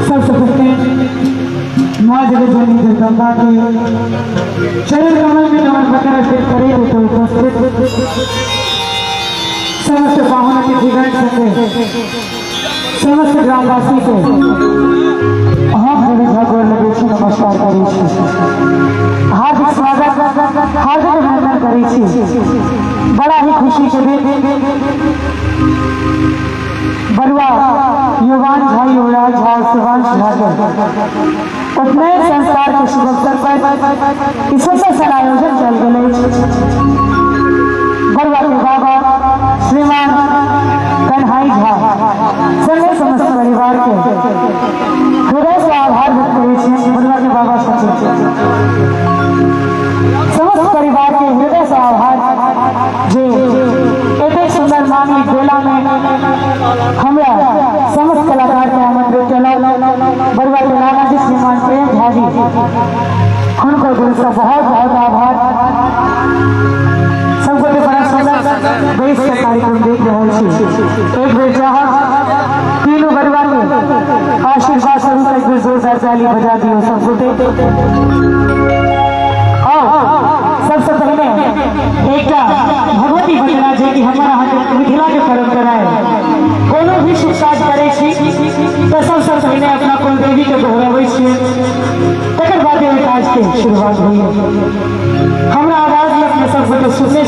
सबसे पहले माँ जगत जगदम्बा के शरीर कमल में नमन बकर से करे तो उपस्थित समस्त पाहुन के जीवन संगे समस्त ग्रामवासी को हम भगवान लगे नमस्कार करी हार्दिक स्वागत हार्दिक अभिनंदन करी बड़ा ही खुशी के दिन बरुआ युवान भाई युवराज झा शिवांश झा उपनयन संस्कार के शुभ अवसर पर विशेष आयोजन चल गए। बरुआ के बाबा श्रीमान कन्हाई झा सभी समस्त परिवार के हृदय से आभार व्यक्त करे। बरुआ के बाबा समस्त परिवार के हृदय से आभार जे एक सुंदर मांगलिक बेला में हमरा समस्त कलाकार के आमंत्रित चला। बरुआ के नाना जी श्रीमान प्रेम झा जी उनको दिल से बहुत बहुत आभार। सबको बड़ा सुंदर बेस का कार्यक्रम देख रहे हैं। एक बेर जहाँ तीनों बरुआ के आशीर्वाद स्वरूप एक बेर जोरदार ताली बजा दियो सबको। सबसे पहले एक भगवती बचना जे कि हमारा मिथिला के परंपरा है कोनो भी शुभ काज करे तो सबसे पहले अपना कुल देवी के दोहरावे तकर बाद काज के शुरुआत हुई। हमरा आवाज में सब सुने